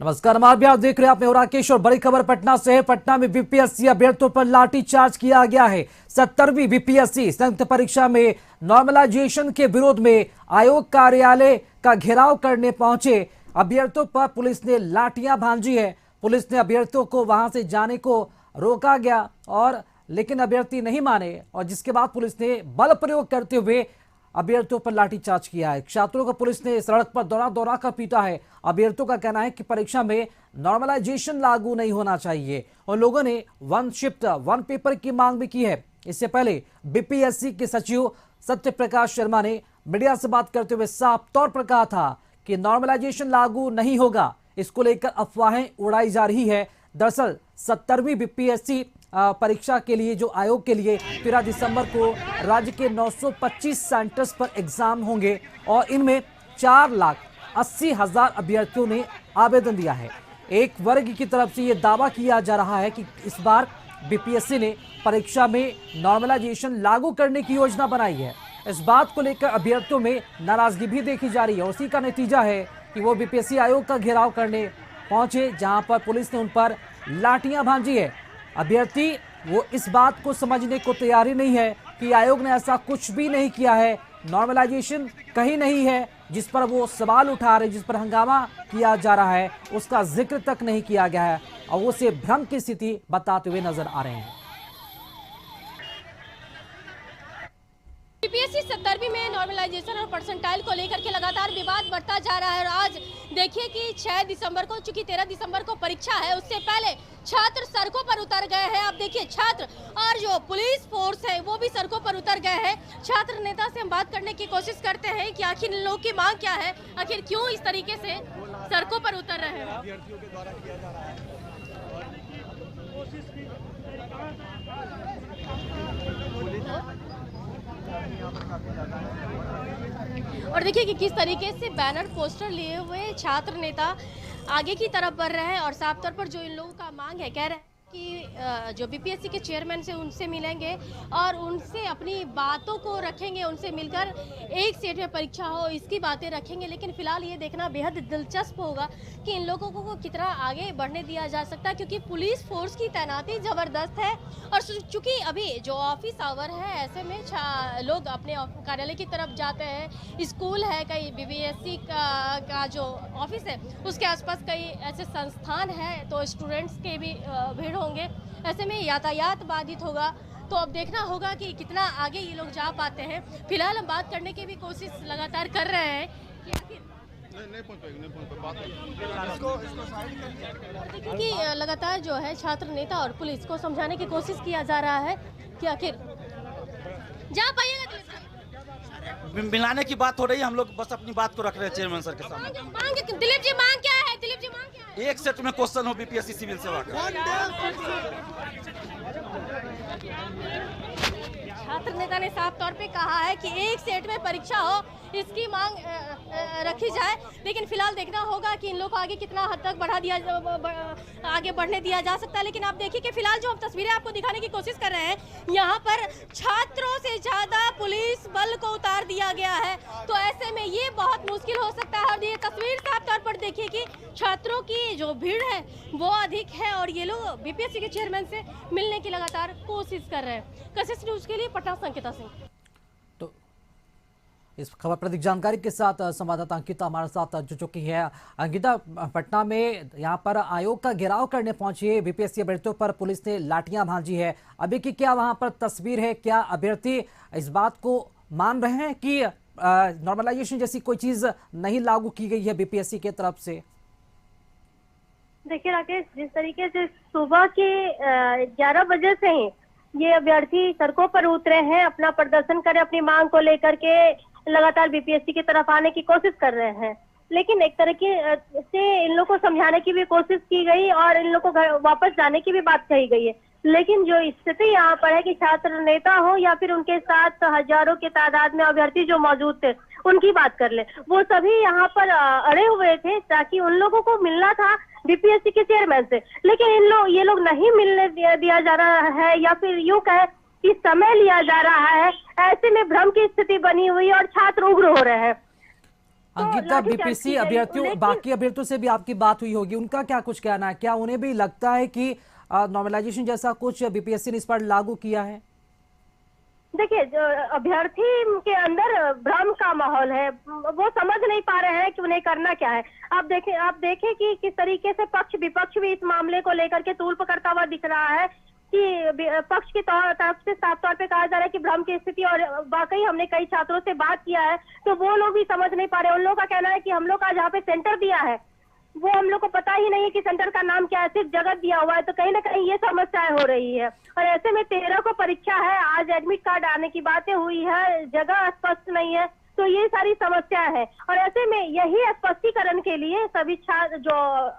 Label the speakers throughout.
Speaker 1: नमस्कार, हमारे भी आप देख रहे हैं, आपने राकेश और बड़ी खबर पटना से है। पटना में बीपीएससी अभ्यर्थियों पर लाठीचार्ज किया गया है। 70वीं बीपीएससी संयुक्त परीक्षा में नॉर्मलाइजेशन के विरोध में आयोग कार्यालय का घेराव करने पहुंचे अभ्यर्थियों पर पुलिस ने लाठियां भांजी है। पुलिस ने अभ्यर्थियों को वहां से जाने को रोका गया और लेकिन अभ्यर्थी नहीं माने और जिसके बाद पुलिस ने बल प्रयोग करते हुए अभ्यर्थियों पर लाठीचार्ज किया है। छात्रों को पुलिस ने सड़क पर दौड़ा दौड़ा कर पीटा है। अभ्यर्थियों का कहना है कि परीक्षा में नॉर्मलाइजेशन लागू नहीं होना चाहिए और लोगों ने वन शिफ्ट वन पेपर की मांग भी की है। इससे पहले बीपीएससी के सचिव सत्य प्रकाश शर्मा ने मीडिया से बात करते हुए साफ तौर पर कहा था कि नॉर्मलाइजेशन लागू नहीं होगा। इसको लेकर अफवाहें उड़ाई जा रही है। दरअसल 70वीं बीपीएससी परीक्षा के लिए जो आयोग के लिए 13 दिसंबर को राज्य के 925 सेंटर्स पर एग्जाम होंगे और इनमें 4,80,000 अभ्यर्थियों ने आवेदन दिया है। एक वर्ग की तरफ से यह दावा किया जा रहा है कि इस बार बीपीएससी ने परीक्षा में नॉर्मलाइजेशन लागू करने की योजना बनाई है। इस बात को लेकर अभ्यर्थियों में नाराजगी भी देखी जा रही है। उसी का नतीजा है कि वो बीपीएससी आयोग का घेराव करने पहुंचे, जहां पर पुलिस ने उन पर लाठियां भांजी है। अभ्यर्थी वो इस बात को समझने को तैयार ही नहीं है कि आयोग ने ऐसा कुछ भी नहीं किया है, नॉर्मलाइजेशन कहीं नहीं है। जिस पर वो सवाल उठा रहे, जिस पर हंगामा किया जा रहा है, उसका जिक्र तक नहीं किया गया है और वो से भ्रम की स्थिति बताते हुए नजर आ रहे हैं।
Speaker 2: बीपीएससी 70वीं में नॉर्मलाइजेशन और परसेंटाइल को लेकर के लगातार विवाद बढ़ता जा रहा है और आज देखिए कि 6 दिसंबर को, चूंकि 13 दिसंबर को परीक्षा है, उससे पहले छात्र सड़कों पर उतर गए हैं। आप देखिए छात्र और जो पुलिस फोर्स है वो भी सड़कों पर उतर गए हैं। छात्र नेता से हम बात करने की कोशिश करते हैं कि आखिर इन लोगों की मांग क्या है, आखिर क्यों इस तरीके से सड़कों पर उतर रहे हैं।
Speaker 3: अभ्यर्थियों के द्वारा किया जा रहा है
Speaker 2: और देखिए कि किस तरीके से बैनर पोस्टर लिए हुए छात्र नेता आगे की तरफ बढ़ रहे हैं और साफ तौर पर जो इन लोगों का मांग है, कह रहे हैं कि जो बीपीएससी के चेयरमैन से उनसे मिलेंगे और उनसे अपनी बातों को रखेंगे, उनसे मिलकर एक सेट में परीक्षा हो इसकी बातें रखेंगे। लेकिन फिलहाल ये देखना बेहद दिलचस्प होगा कि इन लोगों को कितना आगे बढ़ने दिया जा सकता है, क्योंकि पुलिस फोर्स की तैनाती ज़बरदस्त है और चूँकि अभी जो ऑफिस आवर है, ऐसे में लोग अपने कार्यालय की तरफ जाते हैं। स्कूल है, कई बीपीएससी का जो ऑफिस है उसके आसपास कई ऐसे संस्थान हैं, तो स्टूडेंट्स के भी भीड़ होंगे। ऐसे में यातायात बाधित होगा, तो अब देखना होगा कि कितना आगे ये लोग जा पाते हैं। फिलहाल हम बात करने की भी कोशिश लगातार कर रहे हैं कि लगातार जो है छात्र नेता और पुलिस को समझाने की कोशिश किया जा रहा है कि आखिर जा पाइएगा।
Speaker 4: मिलाने की बात हो रही है, हम लोग बस अपनी बात को रख रहे हैं चेयरमैन सर के सामने।
Speaker 2: दिलीप जी मांग क्या है? दिलीप जी मांग क्या है?
Speaker 4: एक सेट में क्वेश्चन हो बीपीएससी सिविल सेवा का।
Speaker 2: छात्र नेता ने साफ तौर पे कहा है कि एक सेट में परीक्षा हो इसकी मांग रखी जाए। लेकिन फिलहाल देखना होगा कि इन लोग को आगे कितना हद तक आगे बढ़ने दिया जा सकता है। लेकिन आप देखिए कि फिलहाल जो हम तस्वीरें आपको दिखाने की कोशिश कर रहे हैं, यहाँ पर छात्रों से ज्यादा पुलिस बल को उतार दिया गया है, तो ऐसे में ये बहुत मुश्किल हो सकता है। और ये तस्वीर साफ तौर पर देखिए कि छात्रों की जो भीड़ है वो अधिक है और ये लोग बीपीएससी के चेयरमैन से मिलने की लगातार कोशिश कर रहे हैं। कशिश न्यूज के लिए पटना से अंकिता सिंह।
Speaker 1: तो इस खबर पर अधिक जानकारी के साथ संवाददाता अंकिता हमारे साथ जुड़ चुकी है। अंकिता, पटना में यहाँ पर आयोग का घेराव करने पहुंची बीपीएससी अभ्यर्थियों पर पुलिस ने लाठियां भांजी है। अभी की क्या वहां पर तस्वीर है? क्या अभ्यर्थी इस बात को मान रहे हैं कि नॉर्मलाइजेशन जैसी कोई चीज नहीं लागू की गई है बीपीएससी की तरफ से?
Speaker 5: देखिए राकेश, जिस तरीके से सुबह के 11 बजे से ही ये अभ्यर्थी सड़कों पर उतरे हैं, अपना प्रदर्शन करें, अपनी मांग को लेकर के लगातार बीपीएससी की तरफ आने की कोशिश कर रहे हैं। लेकिन एक तरीके से इन लोगों को समझाने की भी कोशिश की गई और इन लोगों को घर वापस जाने की भी बात कही गई है। लेकिन जो स्थिति यहाँ पर है कि छात्र नेता हो या फिर उनके साथ हजारों की तादाद में अभ्यर्थी जो मौजूद थे, उनकी बात कर ले, वो सभी यहाँ पर अड़े हुए थे ताकि उन लोगों को मिलना था बीपीएससी के चेयरमैन से। लेकिन ये लोग नहीं मिलने दिया जा रहा है या फिर यूं कहे कि समय लिया जा रहा है। ऐसे में भ्रम की स्थिति बनी हुई और छात्र उग्र हो रहे हैं।
Speaker 1: अंकिता,
Speaker 5: लाठीचार्ज
Speaker 1: बीपीएससी
Speaker 5: की गई।
Speaker 1: अभ्यर्थियों,
Speaker 5: लेकिन
Speaker 1: बाकी अभ्यर्थियों से भी आपकी बात हुई होगी, उनका क्या कुछ कहना है? क्या उन्हें भी लगता है कि नॉर्मलाइजेशन जैसा कुछ बीपीएससी ने इस पर लागू किया है?
Speaker 5: देखिए, जो अभ्यर्थी के अंदर भ्रम का माहौल है, वो समझ नहीं पा रहे हैं कि उन्हें करना क्या है। आप देखें कि किस तरीके से पक्ष विपक्ष भी इस मामले को लेकर के तूल पकड़ता हुआ दिख रहा है कि पक्ष की तरफ से साफ तौर पे कहा जा रहा है कि भ्रम की स्थिति, और वाकई हमने कई छात्रों से बात किया है तो वो लोग भी समझ नहीं पा रहे। उन लोगों का कहना है कि हम लोग का जहाँ पे सेंटर दिया है वो हम लोग को पता ही नहीं है कि सेंटर का नाम क्या है, सिर्फ जगह दिया हुआ है। तो कहीं ना कहीं ये समस्याएं हो रही है, और ऐसे में 13 को परीक्षा है, आज एडमिट कार्ड आने की बातें हुई है, जगह स्पष्ट नहीं है, तो ये सारी समस्या है। और ऐसे में यही स्पष्टीकरण के लिए सभी छात्र जो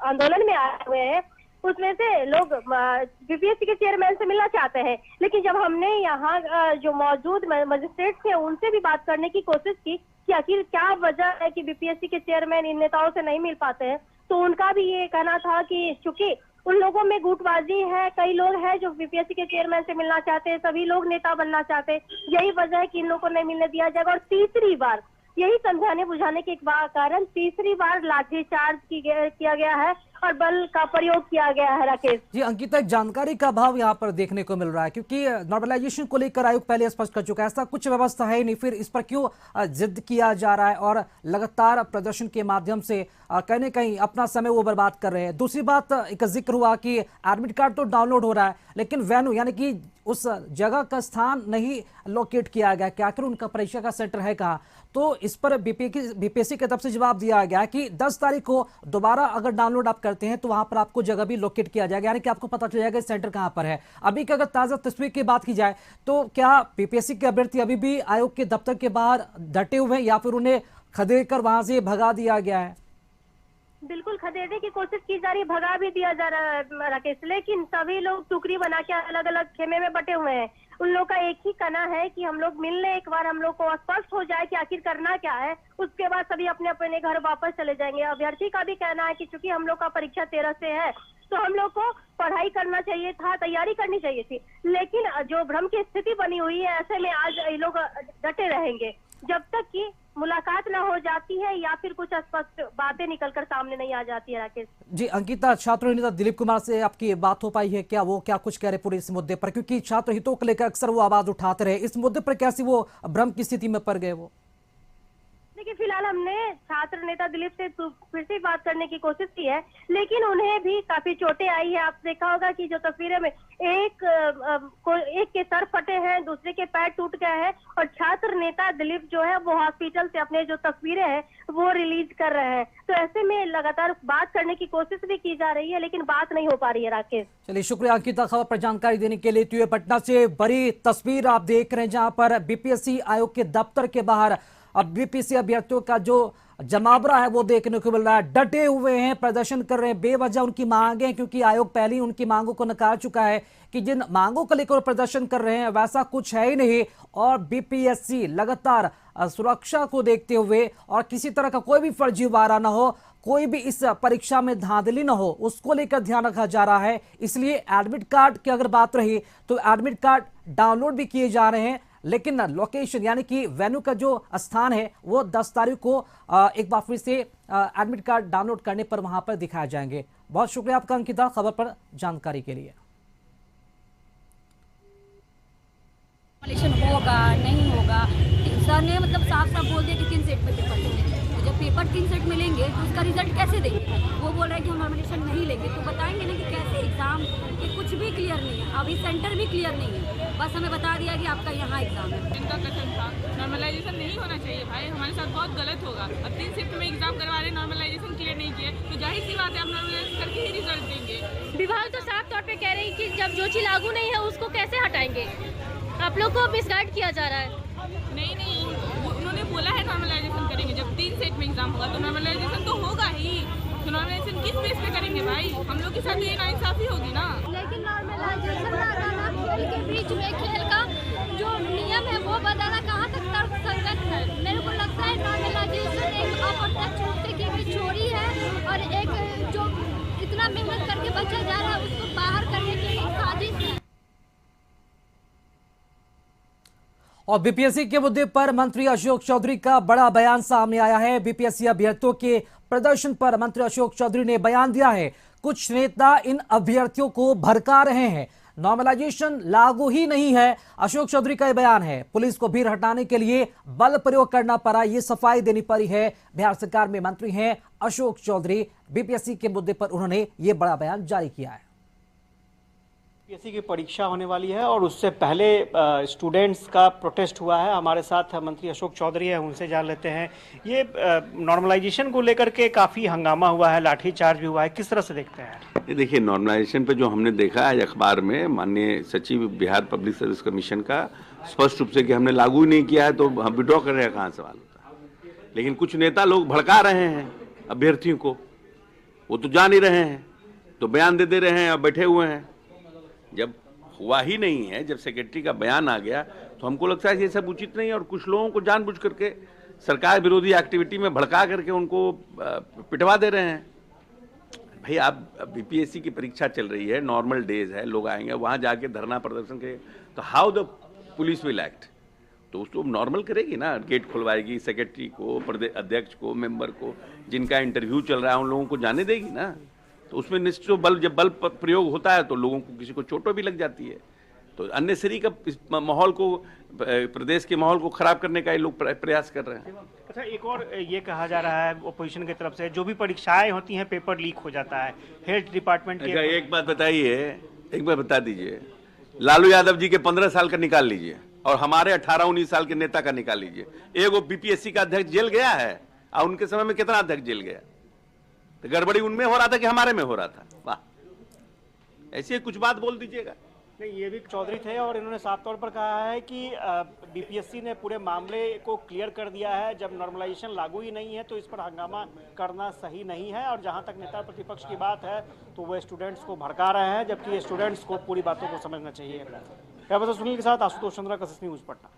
Speaker 5: आंदोलन में आए हुए हैं उसमें से लोग बीपीएससी के चेयरमैन से मिलना चाहते हैं। लेकिन जब हमने यहाँ जो मौजूद मजिस्ट्रेट थे उनसे भी बात करने की कोशिश की कि आखिर क्या वजह है कि बीपीएससी के चेयरमैन इन नेताओं से नहीं मिल पाते हैं, तो उनका भी ये कहना था कि चूंकि उन लोगों में गुटबाजी है, कई लोग हैं जो बीपीएससी के चेयरमैन से मिलना चाहते हैं, सभी लोग नेता बनना चाहते हैं, यही वजह है कि इन लोगों को नहीं मिलने दिया जाएगा। और तीसरी बार यही समझाने बुझाने के कारण तीसरी बार लाठीचार्ज किया गया है और बल का प्रयोग किया गया है। राकेश
Speaker 1: जी, अंकिता, एक जानकारी का अभाव यहाँ पर देखने को मिल रहा है, क्योंकि नॉर्मलाइजेशन को लेकर आयोग पहले स्पष्ट कर चुका है, ऐसा कुछ व्यवस्था है नहीं, फिर इस पर क्यों जिद किया जा रहा है और लगातार प्रदर्शन के माध्यम से कहीं न कहीं अपना समय वो बर्बाद कर रहे हैं। दूसरी बात, एक जिक्र हुआ कि एडमिट कार्ड तो डाउनलोड हो रहा है लेकिन वेन्यू यानी कि उस जगह का स्थान नहीं लोकेट किया गया, क्या आखिर उनका परीक्षा का सेंटर है कहाँ? तो इस पर बीपीएससी की तरफ से जवाब दिया गया कि 10 तारीख को दोबारा अगर डाउनलोड आप करते हैं तो वहां पर आपको जगह भी लोकेट किया जाएगा, यानी कि आपको पता चल जाएगा सेंटर कहां पर है। अभी की अगर ताजा तस्वीर की बात की जाए तो क्या बीपीएससी के अभ्यर्थी अभी भी आयोग के दफ्तर के बाहर डटे हुए हैं या फिर उन्हें खदेड़ कर वहां से भगा दिया गया है?
Speaker 5: बिल्कुल खदेड़ने की कोशिश की जा रही है, भगा भी दिया जा रहा है राकेश, लेकिन सभी लोग टुकड़ी बना के अलग अलग खेमे में बटे हुए हैं। उन लोग का एक ही कहना है कि हम लोग मिल लें, एक बार हम लोग को स्पष्ट हो जाए कि आखिर करना क्या है, उसके बाद सभी अपने अपने घर वापस चले जाएंगे। अभ्यर्थी का भी कहना है कि चूंकि हम लोग का परीक्षा 13 से है तो हम लोग को पढ़ाई करना चाहिए था, तैयारी करनी चाहिए थी, लेकिन जो भ्रम की स्थिति बनी हुई है ऐसे में आज ये लोग डटे रहेंगे जब तक कि मुलाकात ना हो जाती है या फिर कुछ स्पष्ट बातें निकलकर सामने नहीं आ जाती है। राकेश
Speaker 1: जी, अंकिता, छात्र नेता दिलीप कुमार से आपकी बात हो पाई है क्या? वो क्या कुछ कह रहे पूरे इस मुद्दे पर, क्योंकि छात्र हितों को लेकर अक्सर वो आवाज उठाते रहे, इस मुद्दे पर कैसी वो भ्रम की स्थिति में पड़ गए वो?
Speaker 5: देखिए, फिलहाल हमने छात्र नेता दिलीप से फिर से बात करने की कोशिश की है, लेकिन उन्हें भी काफी चोटें आई है। आप देखा होगा कि जो तस्वीरें में एक के सर फटे हैं, दूसरे के पैर टूट गए हैं, और छात्र नेता दिलीप जो है वो हॉस्पिटल से अपने जो तस्वीरें हैं वो रिलीज कर रहे हैं। तो ऐसे में लगातार बात करने की कोशिश भी की जा रही है लेकिन बात नहीं हो पा रही है। राकेश,
Speaker 1: चलिए, शुक्रिया अंकिता खबर पर जानकारी देने के लिए। तो पटना से बड़ी तस्वीर आप देख रहे हैं जहां पर बीपीएससी आयोग के दफ्तर के बाहर अब बीपीएससी अभ्यर्थियों का जो जमावड़ा है वो देखने को मिल रहा है। डटे हुए हैं, प्रदर्शन कर रहे हैं, बेवजह उनकी मांगे हैं, क्योंकि आयोग पहले ही उनकी मांगों को नकार चुका है कि जिन मांगों को लेकर प्रदर्शन कर रहे हैं वैसा कुछ है ही नहीं। और बीपीएससी लगातार सुरक्षा को देखते हुए और किसी तरह का कोई भी फर्जीवाड़ा ना हो, कोई भी इस परीक्षा में धांधली ना हो, उसको लेकर ध्यान रखा जा रहा है। इसलिए एडमिट कार्ड की अगर बात रही तो एडमिट कार्ड डाउनलोड भी किए जा रहे हैं, लेकिन लोकेशन यानी कि वेन्यू का जो स्थान है वो 10 तारीख को एक बार फिर से एडमिट कार्ड डाउनलोड करने पर वहां पर दिखाए जाएंगे। बहुत शुक्रिया आपका अंकिता खबर पर जानकारी के लिए।
Speaker 6: होगा नहीं होगा, सर ने मतलब साफ साफ बोल दिया कि 3 सेट में पेपर लेंगे। तो जब पेपर 3 सेट में लेंगे तो उसका रिजल्ट कैसे देंगे? वो बोल रहे हैं कि हम नॉमिनेशन नहीं लेंगे, तो बताएंगे ना कि कैसे एग्जाम के कुछ भी क्लियर नहीं है, अभी सेंटर भी क्लियर नहीं है, बस हमें बता दिया कि आपका यहाँ एग्जाम है।
Speaker 7: इनका कथन था नॉर्मलाइजेशन नहीं होना चाहिए भाई, हमारे साथ बहुत गलत होगा। अब 3 शिफ्ट में एग्जाम करवा रहे, नॉर्मलाइजेशन क्लियर नहीं किए तो जाहिर सी बात है आप नॉर्मलाइजेशन करके ही रिजल्ट देंगे।
Speaker 2: विभाग तो साफ तौर पे कह रही है कि जब जो चीज लागू नहीं है उसको कैसे हटाएंगे? आप लोग को मिसगाइड किया जा रहा है।
Speaker 7: नहीं, उन्होंने बोला है नॉर्मलाइजेशन करेंगे, जब 3 सेट में एग्जाम होगा तो नॉर्मलाइजेशन तो होगा ही। तो नॉर्मलाइजेशन किस बेस पे करेंगे भाई? हम लोग के साथ ये नाइंसाफी होगी ना।
Speaker 6: लेकिन नॉर्मलाइजेशन ना खेल के बीच में खेल का जो नियम है वो बदलना कहाँ तक तर्कसंगत है? मेरे को लगता है नॉर्मलाइजेशन एक अप्रत्यक्ष रूप से की गई चोरी है और एक जो इतना मेहनत करके बच्चा जा रहा है उसको बाहर करने की एक साजिश है।
Speaker 1: और बीपीएससी के मुद्दे पर मंत्री अशोक चौधरी का बड़ा बयान सामने आया है। बीपीएससी अभ्यर्थियों के प्रदर्शन पर मंत्री अशोक चौधरी ने बयान दिया है। कुछ नेता इन अभ्यर्थियों को भड़का रहे हैं, नॉर्मलाइजेशन लागू ही नहीं है, अशोक चौधरी का यह बयान है। पुलिस को भीड़ हटाने के लिए बल प्रयोग करना पड़ा, ये सफाई देनी पड़ी है। बिहार सरकार में मंत्री हैं अशोक चौधरी। बीपीएससी के मुद्दे पर उन्होंने ये बड़ा बयान जारी किया है।
Speaker 8: बीपीएससी की परीक्षा होने वाली है और उससे पहले स्टूडेंट्स का प्रोटेस्ट हुआ है। हमारे साथ मंत्री अशोक चौधरी है, उनसे जान लेते हैं। ये नॉर्मलाइजेशन को लेकर के काफ़ी हंगामा हुआ है, लाठीचार्ज भी हुआ है, किस तरह से देखते हैं?
Speaker 9: ये देखिए, नॉर्मलाइजेशन पे जो हमने देखा है अखबार में, माननीय सचिव बिहार पब्लिक सर्विस कमीशन का स्पष्ट रूप से कि हमने लागू ही नहीं किया है, तो हम विड्रॉ कर रहे हैं, कहाँ सवाल होता है। लेकिन कुछ नेता लोग भड़का रहे हैं अभ्यर्थियों को, वो तो जान ही रहे हैं, तो बयान दे रहे हैं और बैठे हुए हैं। जब हुआ ही नहीं है, जब सेक्रेटरी का बयान आ गया, तो हमको लगता है ये सब उचित नहीं है। और कुछ लोगों को जानबूझ करके सरकार विरोधी एक्टिविटी में भड़का करके उनको पिटवा दे रहे हैं। भाई, आप बीपीएससी की परीक्षा चल रही है, नॉर्मल डेज है, लोग आएंगे वहाँ जाके धरना प्रदर्शन करेंगे, तो how the police will act? तो उसको नॉर्मल करेगी ना, गेट खुलवाएगी, सेक्रेटरी को, प्रदेश अध्यक्ष को, मेंबर को, जिनका इंटरव्यू चल रहा है उन लोगों को जाने देगी ना। तो उसमें निश्चित बल, जब बल प्रयोग होता है तो लोगों को, किसी को चोटों भी लग जाती है। तो अननेसेसरी का इस माहौल को, प्रदेश के माहौल को खराब करने का ये लोग प्रयास कर रहे हैं।
Speaker 8: अच्छा, एक और ये कहा जा रहा है ओपोजिशन की तरफ से, जो भी परीक्षाएं होती हैं पेपर लीक हो जाता है, हेल्थ डिपार्टमेंट के।
Speaker 9: अच्छा, एक बात बताइए, एक बार बता दीजिए, लालू यादव जी के 15 साल का निकाल लीजिए और हमारे 18-19 साल के नेता का निकाल लीजिए। एक वो बीपीएससी का अध्यक्ष जेल गया है, और उनके समय में कितना अध्यक्ष जेल गया? तो गड़बड़ी उनमें हो रहा था कि हमारे में हो रहा था? वाह, ऐसी कुछ बात बोल दीजिएगा।
Speaker 8: नहीं, ये भी चौधरी थे और इन्होंने साफ तौर पर कहा है कि बीपीएससी ने पूरे मामले को क्लियर कर दिया है। जब नॉर्मलाइजेशन लागू ही नहीं है तो इस पर हंगामा करना सही नहीं है। और जहां तक नेता प्रतिपक्ष की बात है तो वो स्टूडेंट्स को भड़का रहे हैं, जबकि स्टूडेंट्स को पूरी बातों को समझना चाहिए। सुनील के साथ आशुतोष चंद्रा, कसस न्यूज़, पटना।